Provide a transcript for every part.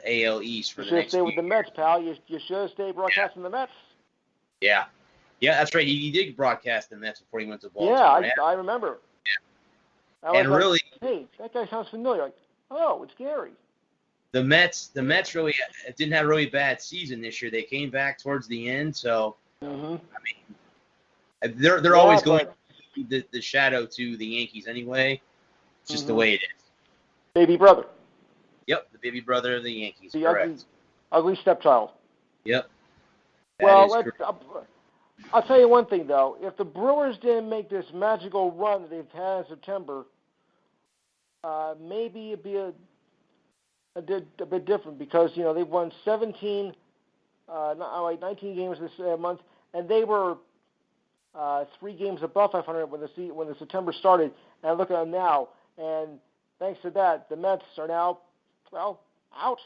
AL East for You the should have next stayed few with the years. Mets, pal. You should have stayed broadcasting the Mets. Yeah. Yeah, that's right. He did broadcast the Mets before he went to Yeah, Baltimore. I remember. Yeah. I was And like, really, hey, that guy sounds familiar. Like, oh, it's Gary. the Mets really didn't have a really bad season this year. They came back towards the end, so Mm-hmm. I mean, they're always going the shadow to the Yankees anyway. It's just the way it is. Baby brother. Yep, the baby brother of the Yankees. The Correct. ugly stepchild. Yep. Well, I'll tell you one thing, though. If the Brewers didn't make this magical run that they've had in September, maybe it'd be a bit different because, they've won 19 games this month, and they were 3 games above 500 when the September started. And look at them now, and thanks to that, the Mets are now, out.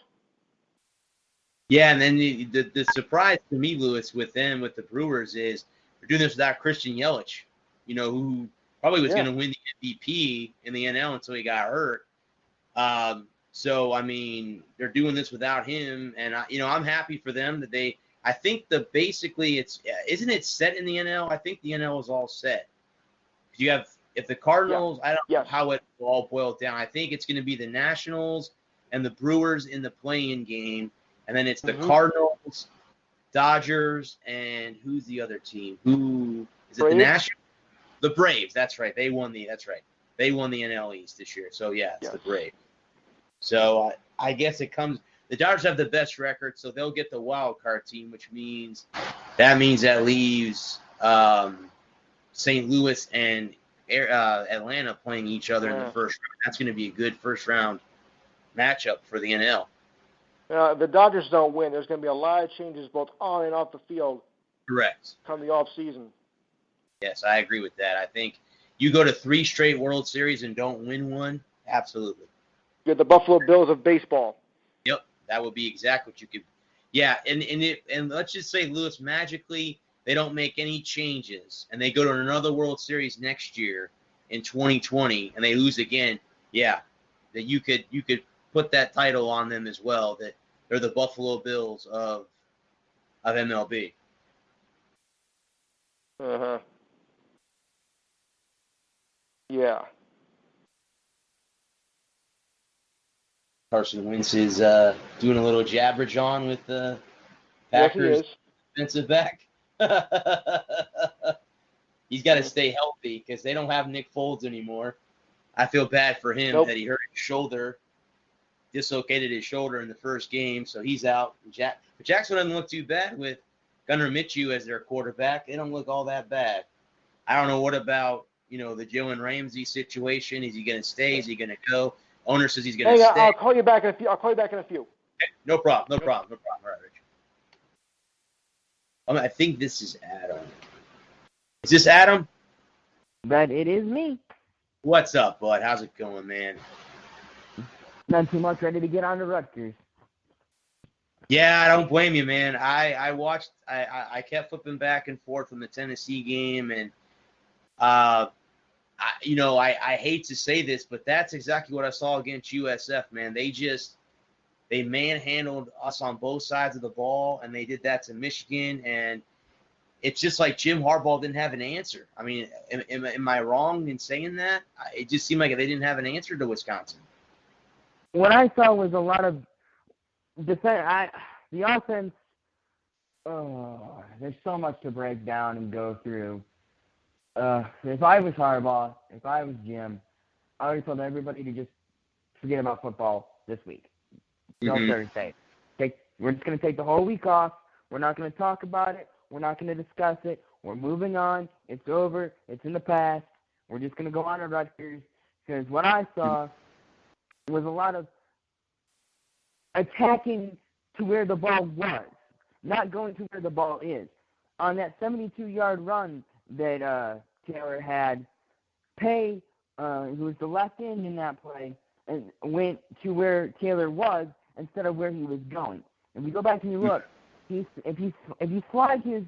Yeah, and then the surprise to me, Lewis, with the Brewers is they're doing this without Christian Yelich, who probably was going to win the MVP in the NL until he got hurt. So I mean, they're doing this without him, and I'm happy for them that I think isn't it set in the NL? I think the NL is all set. You have if the Cardinals, I don't know how it will all boil down. I think it's going to be the Nationals and the Brewers in the play-in game. And then it's the Cardinals, Dodgers, and who's the other team? Who is it? Braves? The Nationals? The Braves. That's right. They won the NL East this year. So it's the Braves. So I guess it comes. The Dodgers have the best record, so they'll get the wild card team, which means that leaves St. Louis and Atlanta playing each other in the first round. That's going to be a good first round matchup for the NL. If the Dodgers don't win, there's going to be a lot of changes both on and off the field. Correct. Come the off season. Yes, I agree with that. I think you go to 3 straight World Series and don't win one, absolutely. You're the Buffalo Bills of baseball. Yep, that would be exactly what you could. Yeah, and let's just say, Lewis, magically they don't make any changes and they go to another World Series next year in 2020 and they lose again. Yeah, that you could put that title on them as well, that they're the Buffalo Bills of MLB. Uh-huh. Yeah. Carson Wentz is doing a little jabber on with the Packers defensive back. He's got to stay healthy because they don't have Nick Foles anymore. I feel bad for him that he hurt his shoulder. Dislocated his shoulder in the first game, so he's out. But Jacksonville doesn't look too bad with Gunnar Minshew as their quarterback. They don't look all that bad. I don't know what about the Jalen Ramsey situation. Is he going to stay? Is he going to go? Owner says he's going to stay. I'll call you back in a few. Okay, no problem. All right, Rich. I think this is Adam. Is this Adam? But it is me. What's up, bud? How's it going, man? Not too much, ready to get on to Rutgers. Yeah, I don't blame you, man. I watched. I kept flipping back and forth from the Tennessee game, and I hate to say this, but that's exactly what I saw against USF, man. They manhandled us on both sides of the ball, and they did that to Michigan, and it's just like Jim Harbaugh didn't have an answer. I mean, am I wrong in saying that? It just seemed like they didn't have an answer to Wisconsin. What I saw was a lot of defense. The offense. Oh, there's so much to break down and go through. If I was Harbaugh, if I was Jim, I would have told everybody to just forget about football this week. Till Thursday. We're just going to take the whole week off. We're not going to talk about it. We're not going to discuss it. We're moving on. It's over. It's in the past. We're just going to go on to Rutgers. Because what I saw was a lot of attacking to where the ball was, not going to where the ball is. On that 72-yard run that Taylor had, Pay, who was the left end in that play, and went to where Taylor was instead of where he was going. If we go back and you look, if you slide his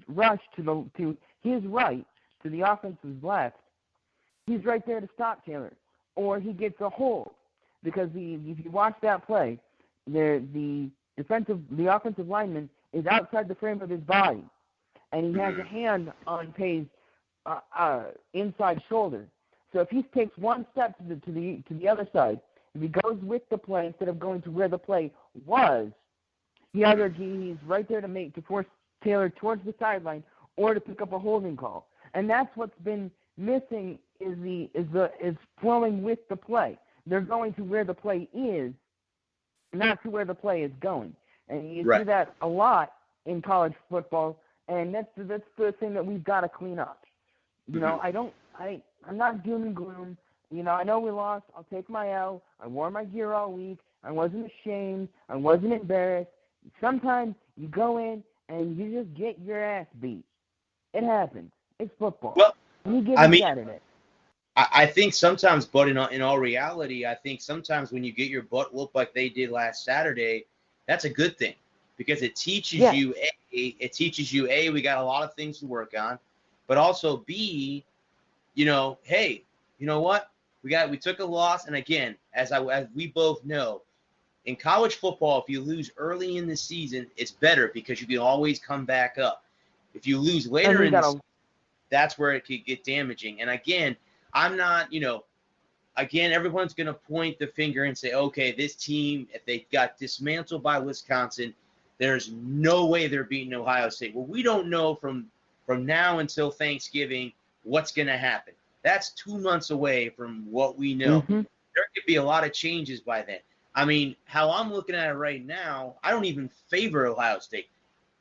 rush to his right, to the offense's left, he's right there to stop Taylor, or he gets a hold. Because if you watch that play, the offensive lineman is outside the frame of his body, and he has a hand on Pay's inside shoulder. So if he takes one step to the other side, if he goes with the play instead of going to where the play was, he's right there to force Taylor towards the sideline or to pick up a holding call. And that's what's been missing is flowing with the play. They're going to where the play is, not to where the play is going. And you see that a lot in college football, and that's the thing that we've got to clean up. You know, I'm not doom and gloom. You know, I know we lost. I'll take my L. I wore my gear all week. I wasn't ashamed. I wasn't embarrassed. Sometimes you go in and you just get your ass beat. It happens. It's football. Well, you get a shot at it. I think sometimes, but in all reality, I think sometimes when you get your butt whooped like they did last Saturday, that's a good thing because it teaches you, A, we got a lot of things to work on, but also B, you know, hey, you know what? We took a loss, and again, as we both know, in college football, if you lose early in the season, it's better because you can always come back up. If you lose later in the season, that's where it could get damaging. And again, I'm not, you know, again, everyone's going to point the finger and say, okay, this team, if they got dismantled by Wisconsin, there's no way they're beating Ohio State. Well, we don't know from now until Thanksgiving what's going to happen. That's 2 months away from what we know. Mm-hmm. There could be a lot of changes by then. I mean, how I'm looking at it right now, I don't even favor Ohio State.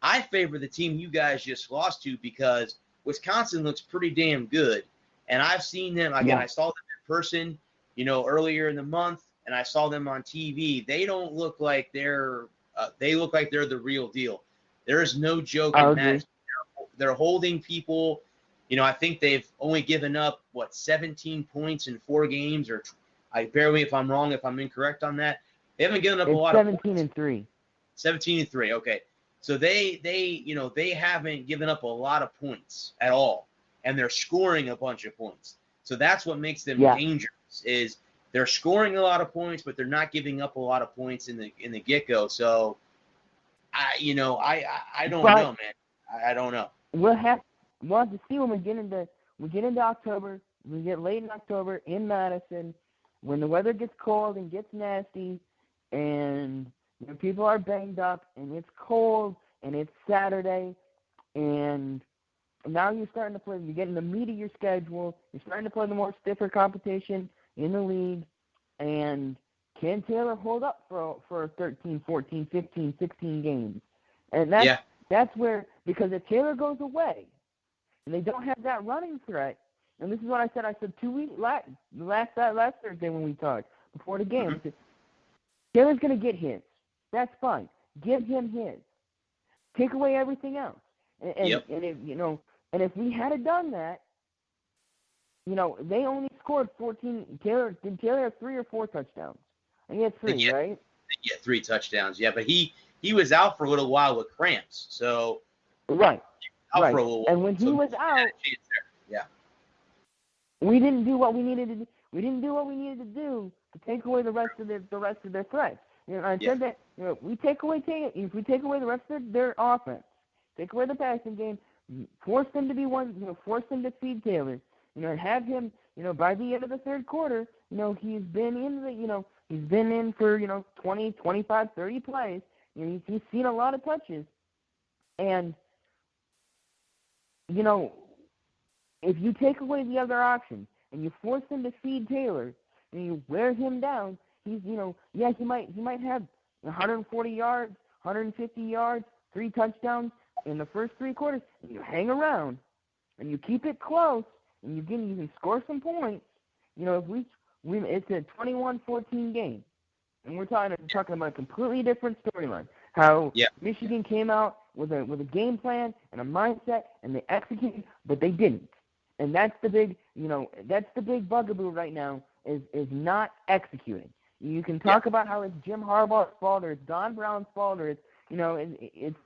I favor the team you guys just lost to because Wisconsin looks pretty damn good. And I've seen them, again, I saw them in person, you know, earlier in the month, and I saw them on TV. They don't look like they look like they're the real deal. There is no joke in that. They're holding people. You know, I think they've only given up, 17 points in 4 games, or bear with me if I'm wrong, if I'm incorrect on that. They haven't given up a lot of points. 17-3. 17-3, okay. So they haven't given up a lot of points at all. And they're scoring a bunch of points. So that's what makes them dangerous is they're scoring a lot of points, but they're not giving up a lot of points in the get-go. So, I don't know, man. I don't know. We'll have to see when we get into October. We get late in October in Madison when the weather gets cold and gets nasty and people are banged up and it's cold and it's Saturday and now you're starting to play. You're getting the meat of your schedule. You're starting to play the more stiffer competition in the league. And can Taylor hold up for 13, 14, 15, 16 games? And that's where, because if Taylor goes away and they don't have that running threat, and this is what I said 2 weeks last Thursday when we talked before the game. I said, Taylor's going to get his. That's fine. Give him his. Take away everything else. And if we had done that, they only scored 14. Taylor have 3 or 4 touchdowns? I think he had 3, right? Yeah, 3 touchdowns. Yeah, but he was out for a little while with cramps. So right. For a little while. And when he was out, we didn't do what we needed to do. We didn't do what we needed to do to take away the rest of their threats. I said that if we take away the rest of their offense, take away the passing game, force them to be force them to feed Taylor, and have him, by the end of the third quarter, he's been in for 20, 25, 30 plays. He's seen a lot of touches, and if you take away the other options and you force him to feed Taylor and you wear him down, he's he might have 140 yards, 150 yards, 3 touchdowns in the first 3 quarters, and you hang around and you keep it close and you can score some points. If it's a 21-14 game, and we're talking about a completely different storyline. How Michigan came out with a game plan and a mindset, and they executed, but they didn't. And that's the big bugaboo right now is not executing. You can talk about how it's Jim Harbaugh's fault or it's Don Brown's fault or it's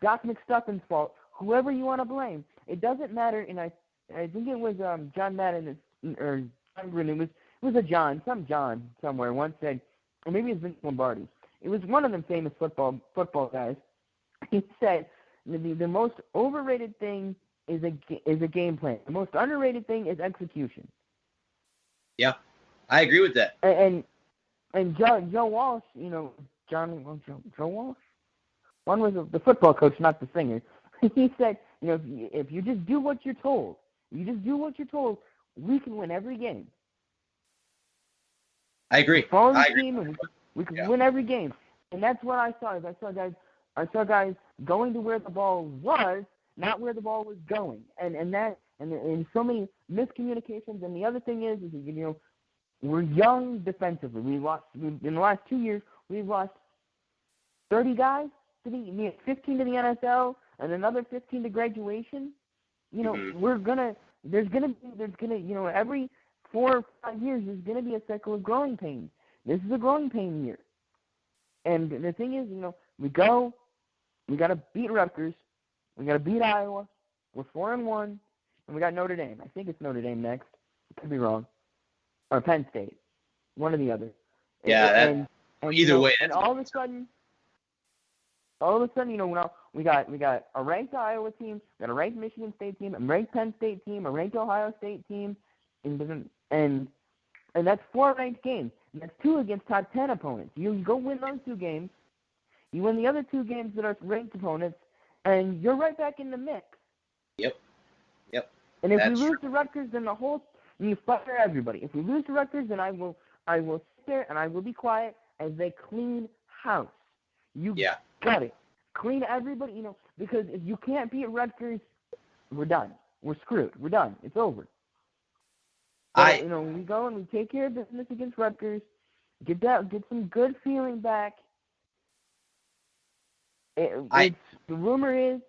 Doc McStuffins' fault. Whoever you want to blame, it doesn't matter. And I think it was John Madden or John Gruden. It was some John somewhere once said, or maybe it's Vince Lombardi. it was one of them famous football guys. He said the most overrated thing is a game plan. The most underrated thing is execution. Yeah, I agree with that. And Joe Walsh, Joe Walsh. One was the football coach, not the singer. He said, if you just do what you're told, we can win every game. I agree. Follow the team, and we can win every game. And that's what I saw. I saw guys going to where the ball was, not where the ball was going. And so many miscommunications. And the other thing is we're young defensively. In the last 2 years, we've lost 30 guys to 15 to the NFL and another 15 to graduation. There's gonna every 4 or 5 years there's gonna be a cycle of growing pains. This is a growing pain year. And the thing is, we gotta beat Rutgers, we gotta beat Iowa. We're 4-1, and we got Notre Dame. I think it's Notre Dame next. Could be wrong. Or Penn State, one or the other. Yeah, and either way. And all of a sudden, we got a ranked Iowa team, we got a ranked Michigan State team, a ranked Penn State team, a ranked Ohio State team, and that's 4 ranked games. And that's 2 against top 10 opponents. You go win those 2 games, you win the other 2 games that are ranked opponents, and you're right back in the mix. Yep. And if we lose to Rutgers, then you fire everybody. If we lose to Rutgers, then I will sit there and I will be quiet as they clean house. You got it. Clean everybody, because if you can't beat Rutgers, we're done. We're screwed. We're done. It's over. We go and we take care of business against Rutgers, get some good feeling back. The rumor is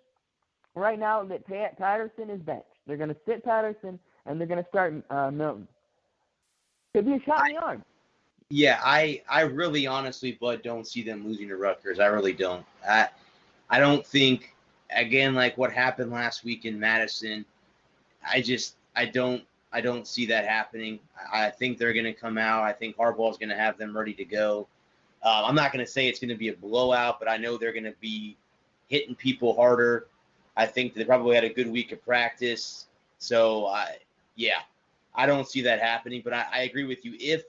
right now that Patterson is benched. They're going to sit Patterson and they're going to start Milton. Could be a shot in the arm. Yeah, I really honestly, Bud, don't see them losing to Rutgers. I really don't. I don't think, again, like what happened last week in Madison, I don't see that happening. I think they're going to come out. I think Harbaugh's going to have them ready to go. I'm not going to say it's going to be a blowout, but I know they're going to be hitting people harder. I think they probably had a good week of practice. So, I don't see that happening. But I agree with you. If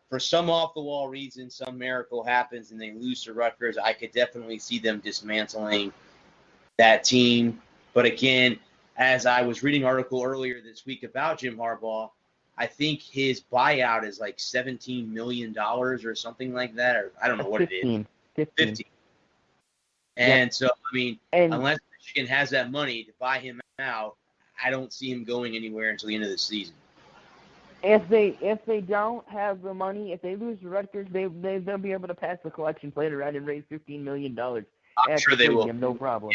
for some off-the-wall reason, some miracle happens and they lose to Rutgers, I could definitely see them dismantling that team. But again, as I was reading an article earlier this week about Jim Harbaugh, I think his buyout is like $17 million or something like that. Or I don't know what 15, it is. 15. And so, unless Michigan has that money to buy him out, I don't see him going anywhere until the end of the season. If they don't have the money, if they lose to Rutgers, they'll be able to pass the collection plate around and raise $15 million. I'm sure they will. No problem.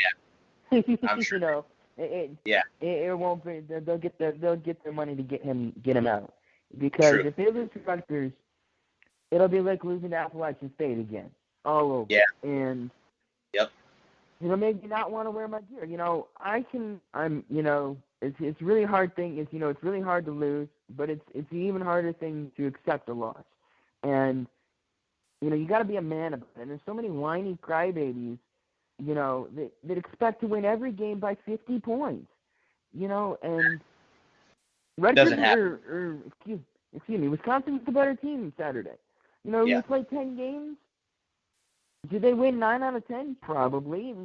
Yeah. I'm sure. It won't be. They'll get their money to get him out. Because if they lose to Rutgers, it'll be like losing to Appalachian State again, all over. Yeah. And maybe not want to wear my gear. It's really hard thing. It's really hard to lose, but it's an even harder thing to accept a loss. And you got to be a man about it. And there's so many whiny crybabies, that expect to win every game by 50 points. And Rutgers excuse me, Wisconsin's the better team Saturday. We played 10 games. Did they win 9 out of 10? Probably.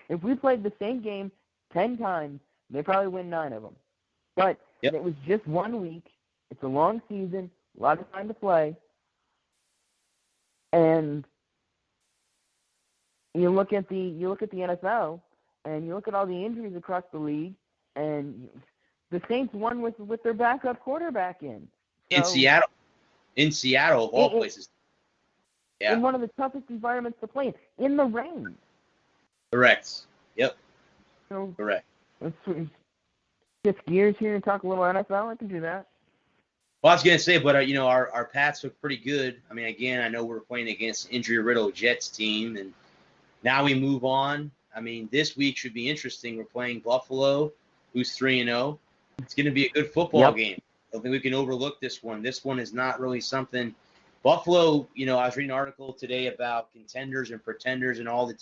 If we played the same game 10 times, they probably win 9 of them. But it was just 1 week. It's a long season, a lot of time to play. And you look at the NFL, and you look at all the injuries across the league, and the Saints won with their backup quarterback in. So, in Seattle, of all places. Yeah. In one of the toughest environments to play in the rain. Correct. Yep. So, correct. Let's shift gears here and talk a little NFL. I can do that. Well, I was going to say, but, our Pats look pretty good. Again, I know we're playing against injury-riddled Jets team, and now we move on. This week should be interesting. We're playing Buffalo, who's 3-0. It's going to be a good football game. I don't think we can overlook this one. This one is not really something Buffalo, I was reading an article today about contenders and pretenders and all the